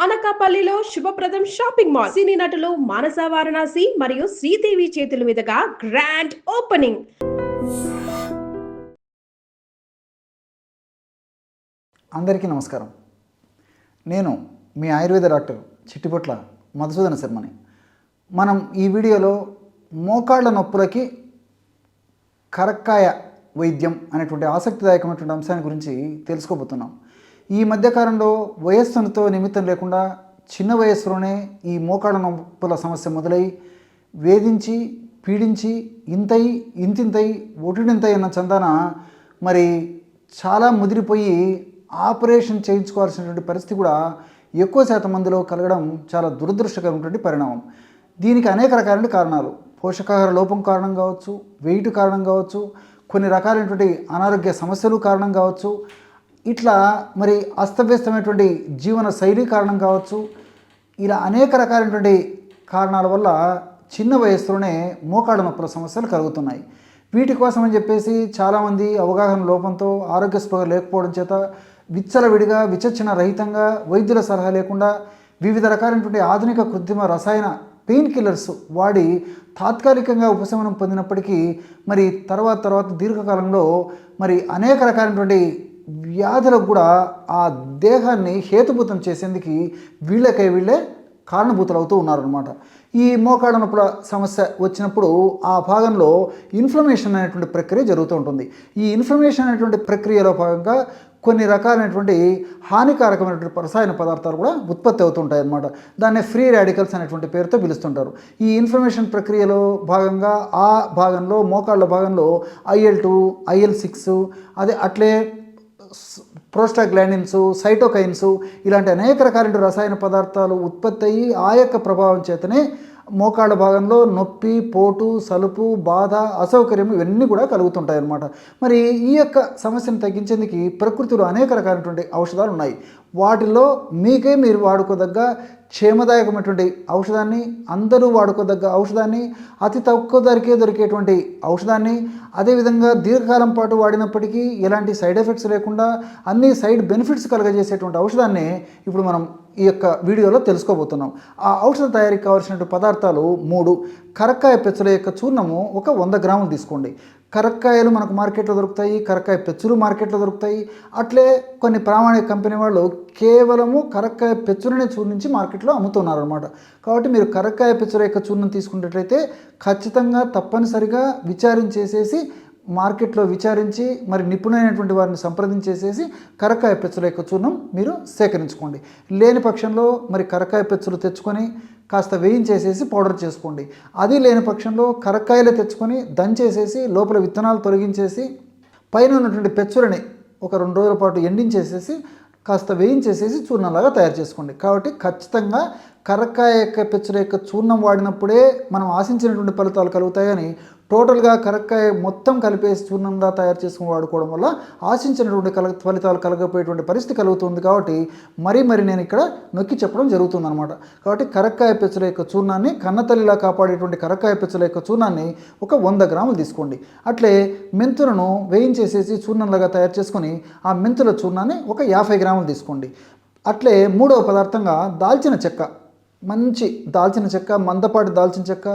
అనకాపల్లిలో శుభప్రదం shopping mall సినీ నటులు మానస వారణాసి మరియు శ్రీదేవి చేతుల మీదుగా గ్రాండ్ ఓపెనింగ్. అందరికీ నమస్కారం. నేను మీ ఆయుర్వేద డాక్టర్ చిట్టిపొట్ల మధుసూదన శర్మని. మనం ఈ వీడియోలో మోకాళ్ళ నొప్పులకి కరక్కాయ వైద్యం అనేటువంటి ఆసక్తిదాయకమైనటువంటి అంశాన్ని గురించి తెలుసుకోబోతున్నాం. ఈ మధ్యకాలంలో వయస్సుతో నిమిత్తం లేకుండా చిన్న వయస్సులోనే ఈ మోకాళ్ళ నొప్పుల సమస్య మొదలై వేధించి పీడించి ఇంతింతై ఒటిడింతై అన్న చందాన మరి చాలా ముదిరిపోయి ఆపరేషన్ చేయించుకోవాల్సినటువంటి పరిస్థితి కూడా ఎక్కువ శాతం మందిలో కలగడం చాలా దురదృష్టకరమైనటువంటి పరిణామం. దీనికి అనేక రకాలైన కారణాలు, పోషకాహార లోపం కారణం కావచ్చు, వెయిట్ కారణం కావచ్చు, కొన్ని రకాలైనటువంటి అనారోగ్య సమస్యలు కారణం కావచ్చు, ఇట్లా మరి అస్తవ్యస్తమైనటువంటి జీవన శైలి కారణం కావచ్చు. ఇలా అనేక రకాలైనటువంటి కారణాల వల్ల చిన్న వయస్సులోనే మోకాళ్ళ నొప్పుల సమస్యలు కలుగుతున్నాయి. వీటి కోసం అని చెప్పేసి చాలామంది అవగాహన లోపంతో, ఆరోగ్య స్పృహ లేకపోవడం చేత విచ్చలవిడిగా విచక్షణ రహితంగా వైద్యుల సలహా లేకుండా వివిధ రకాలైనటువంటి ఆధునిక కృత్రిమ రసాయన పెయిన్ కిల్లర్స్ వాడి తాత్కాలికంగా ఉపశమనం పొందినప్పటికీ మరి తర్వాత దీర్ఘకాలంలో మరి అనేక రకాలైనటువంటి వ్యాధులకు కూడా ఆ దేహాన్ని హేతుభూతం చేసేందుకు వీళ్ళే కారణభూతులు అవుతూ ఉన్నారనమాట. ఈ మోకాళ్ళ నొప్పుల సమస్య వచ్చినప్పుడు ఆ భాగంలో ఇన్ఫ్లమేషన్ అనేటువంటి ప్రక్రియ జరుగుతూ ఉంటుంది. ఈ ఇన్ఫ్లమేషన్ అనేటువంటి ప్రక్రియలో భాగంగా కొన్ని రకాలైనటువంటి హానికారకమైనటువంటి రసాయన పదార్థాలు కూడా ఉత్పత్తి అవుతుంటాయి అన్నమాట. దాన్ని ఫ్రీ రాడికల్స్ అనేటువంటి పేరుతో పిలుస్తుంటారు. ఈ ఇన్ఫ్లమేషన్ ప్రక్రియలో భాగంగా ఆ భాగంలో మోకాళ్ళ భాగంలో IL-2, IL-6 అట్లే ప్రోస్టాగ్లాండిన్స్, సైటోకైన్స్ ఇలాంటి అనేక రకాలైన రసాయన పదార్థాలు ఉత్పత్తి అయ్యి ఆ యొక్క ప్రభావం చేతనే మోకాళ్ళ భాగంలో నొప్పి, పోటు, సలుపు, బాధ, అసౌకర్యం ఇవన్నీ కూడా కలుగుతుంటాయి అన్నమాట. మరి ఈ యొక్క సమస్యను తగ్గించేందుకు ప్రకృతిలో అనేక రకాలైనటువంటి ఔషధాలు ఉన్నాయి. వాటిల్లో మీరు వాడుకోదగ్గ క్షేమదాయకమైనటువంటి ఔషధాన్ని, అందరూ వాడుకోదగ్గ ఔషధాన్ని, అతి తక్కువ ధరకే దొరికేటువంటి ఔషధాన్ని, అదేవిధంగా దీర్ఘకాలం పాటు వాడినప్పటికీ ఎలాంటి సైడ్ ఎఫెక్ట్స్ లేకుండా అన్ని సైడ్ బెనిఫిట్స్ కలగజేసేటువంటి ఔషధాన్ని ఇప్పుడు మనం ఈ యొక్క వీడియోలో తెలుసుకోబోతున్నాం. ఆ ఔషధ తయారీకి కావాల్సినటువంటి పదార్థాలు 3. కరక్కాయ పెచ్చుల యొక్క చూర్ణము ఒక 100 గ్రాములు తీసుకోండి. కరక్కాయలు మనకు మార్కెట్లో దొరుకుతాయి, కరక్కాయ పెచ్చులు మార్కెట్లో దొరుకుతాయి. అట్లే కొన్ని ప్రామాణిక కంపెనీ వాళ్ళు కేవలము కరక్కాయ పెచ్చులనే చూర్ణించి మార్కెట్లో అమ్ముతున్నారు అనమాట. కాబట్టి మీరు కరక్కాయ పెచ్చుల యొక్క చూర్ణం తీసుకున్నట్లయితే ఖచ్చితంగా తప్పనిసరిగా విచారించేసేసి మార్కెట్లో విచారించి మరి నిపుణులైనటువంటి వారిని సంప్రదించేసేసి కరక్కాయ పెచ్చుల యొక్క చూర్ణం మీరు సేకరించుకోండి. లేని పక్షంలో మరి కరక్కాయ పెచ్చులు తెచ్చుకొని కాస్త వేయించేసేసి పౌడర్ చేసుకోండి. అది లేని పక్షంలో కరక్కాయలు తెచ్చుకొని దంచేసేసి లోపల విత్తనాలు తొలగించేసి పైన ఉన్నటువంటి పెచ్చులని ఒక 2 రోజుల పాటు ఎండించేసేసి కాస్త వేయించేసేసి చూర్ణంలాగా తయారు చేసుకోండి. కాబట్టి ఖచ్చితంగా కరక్కాయ యొక్క పెచ్చుల యొక్క చూర్ణం వాడినప్పుడే మనం ఆశించినటువంటి ఫలితాలు కలుగుతాయని టోటల్గా కరక్కాయ మొత్తం కలిపేసి చూర్ణంగా తయారు చేసుకుని వాడుకోవడం వల్ల ఆశించినటువంటి ఫలితాలు కలగపోయేటువంటి పరిస్థితి కలుగుతుంది. కాబట్టి మరీ నేను ఇక్కడ నొక్కి చెప్పడం జరుగుతుందన్నమాట. కాబట్టి కరక్కాయ పెచ్చుల యొక్క చూర్ణాన్ని, కన్నతల్లిలా కాపాడేటువంటి కరక్కాయ పెచ్చుల యొక్క చూర్ణాన్ని ఒక 100 గ్రాములు తీసుకోండి. అట్లే మెంతులను వేయించేసేసి చూర్ణంలాగా తయారు చేసుకొని ఆ మెంతుల చూర్ణాన్ని ఒక 50 గ్రాములు తీసుకోండి. అట్లే 3వ పదార్థంగా దాల్చిన చెక్క, మంచి దాల్చిన చెక్క, మందపాటి దాల్చిన చెక్క,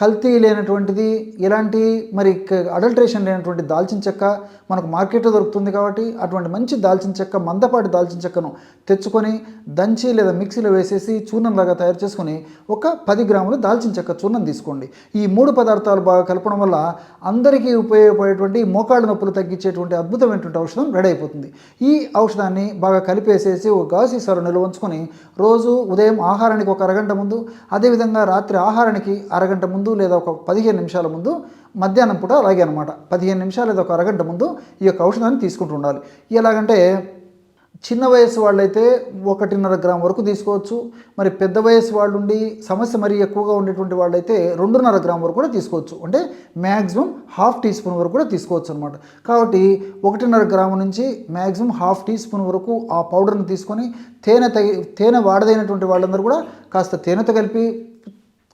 కల్తీ లేనటువంటిది, ఎలాంటి మరి అడల్ట్రేషన్ లేనటువంటి దాల్చిన చెక్క మనకు మార్కెట్లో దొరుకుతుంది. కాబట్టి అటువంటి మంచి దాల్చిన చెక్క, మందపాటి దాల్చిన చెక్కను తెచ్చుకొని దంచి లేదా మిక్సీలో వేసేసి చూర్ణంలాగా తయారు చేసుకొని ఒక 10 గ్రాములు దాల్చిన చెక్క చూర్ణం తీసుకోండి. ఈ 3 పదార్థాలు బాగా కలపడం వల్ల అందరికీ ఉపయోగపడేటువంటి మోకాళ్ళ నొప్పులు తగ్గించేటువంటి అద్భుతమైనటువంటి ఔషధం రెడీ అయిపోతుంది. ఈ ఔషధాన్ని బాగా కలిపేసేసి ఒక గాజు సీసాలో నిల్వ ఉంచుకొని రోజు ఉదయం ఆహారానికి ఒక అరగంట ముందు, అదేవిధంగా రాత్రి ఆహారానికి అరగంట ముందు లేదా ఒక 15 నిమిషాల ముందు, మధ్యాహ్నం పూట అలాగే అనమాట 15 నిమిషాలు లేదా ఒక అరగంట ముందు ఈ యొక్క ఔషధాన్ని తీసుకుంటూ ఉండాలి. ఎలాగంటే చిన్న వయసు వాళ్ళైతే 1.5 గ్రాము వరకు తీసుకోవచ్చు. మరి పెద్ద వయసు వాళ్ళు ఉండి సమస్య మరీ ఎక్కువగా ఉండేటువంటి వాళ్ళైతే 2.5 గ్రాము వరకు కూడా తీసుకోవచ్చు. అంటే మ్యాక్సిమం ½ టీ స్పూన్ వరకు కూడా తీసుకోవచ్చు అనమాట. కాబట్టి 1.5 గ్రాము నుంచి మ్యాక్సిమం ½ టీ స్పూన్ వరకు ఆ పౌడర్ని తీసుకొని తేనె వాడదైనటువంటి వాళ్ళందరూ కూడా కాస్త తేనెతో కలిపి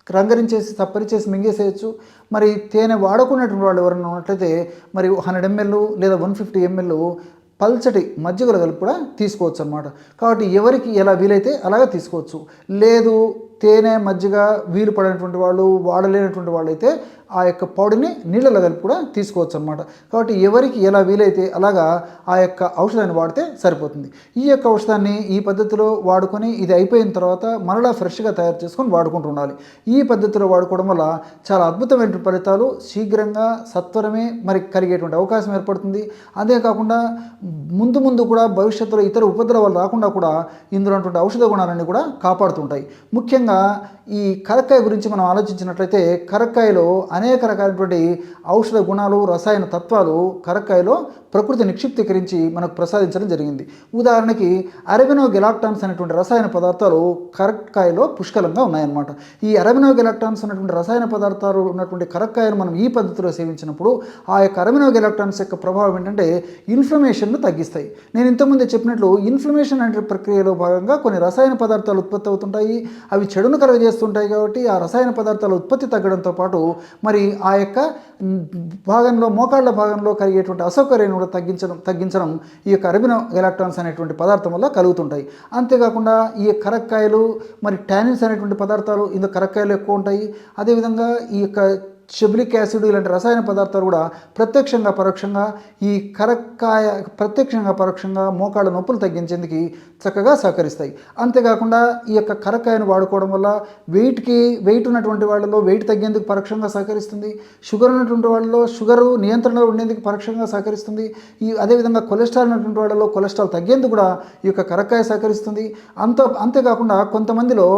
రంగరించేసి చప్పరిచేసి మింగేసేయచ్చు. మరి తేనె వాడుకున్నటువంటి వాళ్ళు ఎవరైనా ఉన్నట్లయితే మరి 100 ml లేదా 150 ml పల్చటి మజ్జిగలో కలిపి కూడా తీసుకోవచ్చు అనమాట. కాబట్టి ఎవరికి ఎలా వీలైతే అలాగే తీసుకోవచ్చు. లేదు తేనె మజ్జిగ వీలు పడినటువంటి వాళ్ళు, వాడలేనటువంటి వాళ్ళు అయితే ఆ యొక్క పౌడర్ని నీళ్ళలో కలిపి కూడా తీసుకోవచ్చు అనమాట. కాబట్టి ఎవరికి ఎలా వీలైతే అలాగా ఆ యొక్క ఔషధాన్ని వాడితే సరిపోతుంది. ఈ యొక్క ఔషధాన్ని ఈ పద్ధతిలో వాడుకొని ఇది అయిపోయిన తర్వాత మరలా ఫ్రెష్గా తయారు చేసుకొని వాడుకుంటూ ఉండాలి. ఈ పద్ధతిలో వాడుకోవడం వల్ల చాలా అద్భుతమైన ఫలితాలు శీఘ్రంగా సత్వరమే మరి కలిగేటువంటి అవకాశం ఏర్పడుతుంది. అంతేకాకుండా ముందు ముందు కూడా భవిష్యత్తులో ఇతర ఉపద్రవాలు రాకుండా కూడా ఇందులో ఉన్నటువంటి ఔషధ గుణాలన్నీ కూడా కాపాడుతుంటాయి. ముఖ్యంగా ఈ కరక్కాయ గురించి మనం ఆలోచించినట్లయితే కరక్కాయలో అనేక రకాలైనటువంటి ఔషధ గుణాలు, రసాయన తత్వాలు కరక్కాయలో ప్రకృతి నిక్షిప్తీకరించి మనకు ప్రసాదించడం జరిగింది. ఉదాహరణకి అరబినోగెలాక్టాన్స్ అనేటువంటి రసాయన పదార్థాలు కరక్కాయలో పుష్కలంగా ఉన్నాయన్నమాట. ఈ అరబినోగెలాక్టాన్స్ అనేటువంటి రసాయన పదార్థాలు ఉన్నటువంటి కరక్కాయను మనం ఈ పద్ధతిలో సేవించినప్పుడు ఆ యొక్క అరబినోగెలాక్టాన్స్ యొక్క ప్రభావం ఏంటంటే ఇన్ఫ్లమేషన్ను తగ్గిస్తాయి. నేను ఇంతకుముందే చెప్పినట్లు ఇన్ఫ్లమేషన్ అనే ప్రక్రియలో భాగంగా కొన్ని రసాయన పదార్థాలు ఉత్పత్తి అవుతుంటాయి. అవి చెడును కలుగజేస్తుంటాయి. కాబట్టి ఆ రసాయన పదార్థాల ఉత్పత్తి తగ్గడంతో పాటు మరి ఆ యొక్క భాగంలో మోకాళ్ళ భాగంలో కలిగేటువంటి అసౌకర్యాన్ని కూడా తగ్గించడం ఈ యొక్క అరబినోగెలాక్టాన్స్ అనేటువంటి పదార్థం వల్ల కలుగుతుంటాయి. అంతేకాకుండా ఈ కరక్కాయలు మరి టానిన్స్ అనేటువంటి పదార్థాలు ఇందులో కరక్కాయలు ఎక్కువ ఉంటాయి. అదేవిధంగా ఈ యొక్క చెబులిక్ యాసిడ్ ఇలాంటి రసాయన పదార్థాలు కూడా ప్రత్యక్షంగా పరోక్షంగా ఈ కరక్కాయ పరోక్షంగా మోకాళ్ళ నొప్పులు తగ్గించేందుకు చక్కగా సహకరిస్తాయి. అంతేకాకుండా ఈ యొక్క కరక్కాయను వాడుకోవడం వల్ల వెయిట్ ఉన్నటువంటి వాళ్ళలో వెయిట్ తగ్గేందుకు పరోక్షంగా సహకరిస్తుంది. షుగర్ ఉన్నటువంటి వాళ్ళలో షుగరు నియంత్రణలో ఉండేందుకు పరోక్షంగా సహకరిస్తుంది. అదేవిధంగా కొలెస్ట్రాల్ ఉన్నటువంటి వాళ్ళలో కొలెస్ట్రాల్ తగ్గేందుకు కూడా ఈ యొక్క కరక్కాయ సహకరిస్తుంది. అంతేకాకుండా కొంతమందిలో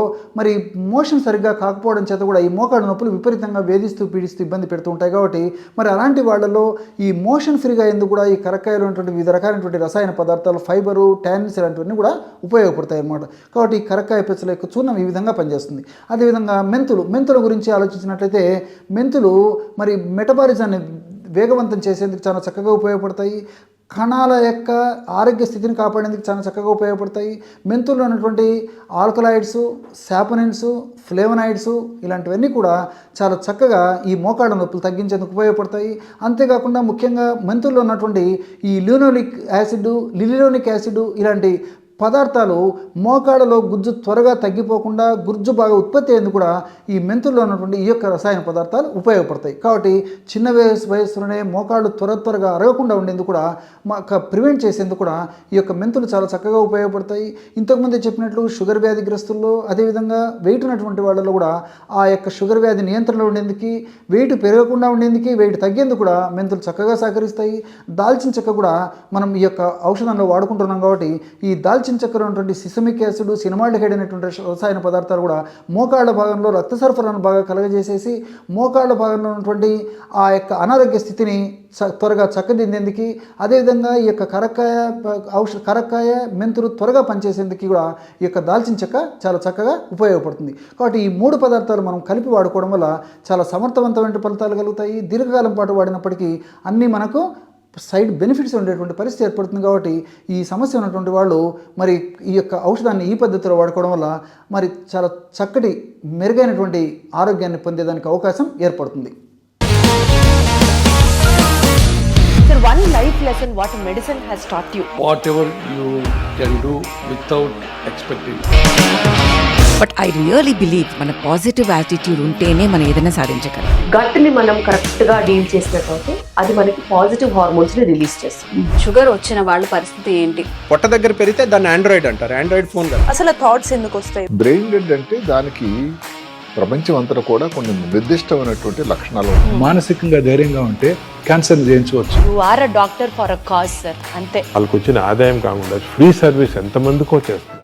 మరి మోషన్ సరిగ్గా కాకపోవడం చేత కూడా ఈ మోకాళ్ళ నొప్పులు విపరీతంగా వేధిస్తూ ఇబ్బంది పెడుతూ ఉంటాయి. కాబట్టి మరి అలాంటి వాళ్ళలో ఈ మోషన్ ఫ్రీగా ఎందుకు కూడా ఈ కరక్కాయలో ఉన్నటువంటి వివిధ రకాలైనటువంటి రసాయన పదార్థాలు, ఫైబరు, టానిన్స్ ఇలాంటివన్నీ కూడా ఉపయోగపడతాయి అన్నమాట. కాబట్టి ఈ కరక్కాయ పెచ్చల యొక్క చూర్ణం ఈ విధంగా పనిచేస్తుంది. అదేవిధంగా మెంతుల గురించి ఆలోచించినట్లయితే మెంతులు మరి మెటబాలిజాన్ని వేగవంతం చేసేందుకు చాలా చక్కగా ఉపయోగపడతాయి. కణాల యొక్క ఆరోగ్య స్థితిని కాపాడేందుకు చాలా చక్కగా ఉపయోగపడతాయి. మెంతుల్లో ఉన్నటువంటి ఆల్కలాయిడ్స్, సాపనిన్స్, ఫ్లేవనాయిడ్స్ ఇలాంటివన్నీ కూడా చాలా చక్కగా ఈ మోకాళ్ళ నొప్పులు తగ్గించేందుకు ఉపయోగపడతాయి. అంతేకాకుండా ముఖ్యంగా మెంతుల్లో ఉన్నటువంటి ఈ లిలినోనిక్ యాసిడ్ ఇలాంటి పదార్థాలు మోకాళ్ళలో గుజ్జు త్వరగా తగ్గిపోకుండా గుజ్జు బాగా ఉత్పత్తి అయ్యేందుకు కూడా ఈ మెంతుల్లో ఉన్నటువంటి ఈ యొక్క రసాయన పదార్థాలు ఉపయోగపడతాయి. కాబట్టి చిన్న వయసులోనే మోకాళ్ళు త్వరగా అరగకుండా ఉండేందుకు కూడా ప్రివెంట్ చేసేందుకు కూడా ఈ యొక్క మెంతులు చాలా చక్కగా ఉపయోగపడతాయి. ఇంతకుముందే చెప్పినట్లు షుగర్ వ్యాధిగ్రస్తుల్లో అదేవిధంగా వెయిట్ ఉన్నటువంటి వాళ్ళలో కూడా ఆ యొక్క షుగర్ వ్యాధి నియంత్రణలో ఉండేందుకు, వెయిట్ పెరగకుండా ఉండేందుకు, వెయిట్ తగ్గేందుకు కూడా మెంతులు చక్కగా సహకరిస్తాయి. దాల్చిన చెక్క కూడా మనం ఈ యొక్క ఔషధంలో వాడుకుంటున్నాం. కాబట్టి ఈ దాల్చిన చెక్కలో ఉన్నటువంటి సిసమిక్ యాసిడ్, సినమాల్డిహైడ్ అనేటువంటి రసాయన పదార్థాలు కూడా మోకాళ్ళ భాగంలో రక్త సరఫరాను బాగా కలగజేసేసి మోకాళ్ళ భాగంలో ఉన్నటువంటి ఆ యొక్క అనారోగ్య స్థితిని త్వరగా చక్కదిద్దేందుకు, అదేవిధంగా ఈ యొక్క కరక్కాయ మెంతులు త్వరగా పనిచేసేందుకు కూడా ఈ యొక్క దాల్చిన చెక్క చాలా చక్కగా ఉపయోగపడుతుంది. కాబట్టి ఈ 3 పదార్థాలు మనం కలిపి వాడుకోవడం వల్ల చాలా సమర్థవంతమైన ఫలితాలు కలుగుతాయి. దీర్ఘకాలం పాటు వాడినప్పటికీ అన్నీ మనకు సైడ్ బెనిఫిట్స్ ఉండేటువంటి పరిస్థితి ఏర్పడుతుంది. కాబట్టి ఈ సమస్య ఉన్నటువంటి వాళ్ళు మరి ఈ యొక్క ఔషధాన్ని ఈ పద్ధతిలో వాడుకోవడం వల్ల మరి చాలా చక్కటి మెరుగైనటువంటి ఆరోగ్యాన్ని పొందేదానికి అవకాశం ఏర్పడుతుంది. Sir, one life lesson what medicine has taught you. Whatever you can do without expecting. But I really believe మన పాజిటివ్ యాటిట్యూడ్ ఉంటేనే మనం ఏదైనా సాధించగలం. గట్ని మనం కరెక్ట్గా డీల్ చేసినట్లయితే అది మనకి పాజిటివ్ హార్మోన్స్ని రిలీజ్ చేస్తుంది. షుగర్ వచ్చిన వాళ్ళ పరిస్థితి ఏంటి? పొట్ట దగ్గర పెరిగితే దాన్ని ఆండ్రాయిడ్ అంటారు. ఆండ్రాయిడ్ ఫోన్ కదా. అసలు థాట్స్ ఎందుకు వస్తాయి? బ్రెయిన్ డెడ్ అంటే దానికి ప్రపంచం అంతా కూడా కొన్ని నిర్దిష్టమైనటువంటి లక్షణాలు. మానసికంగా ధైర్యంగా ఉంటే క్యాన్సర్ జయించవచ్చు. You are a doctor for a cause sir, అంతే. వాళ్ళకి వచ్చిన ఆదాయం కాకుండా ఫ్రీ సర్వీస్ ఎంతమందికో చేస్తారు.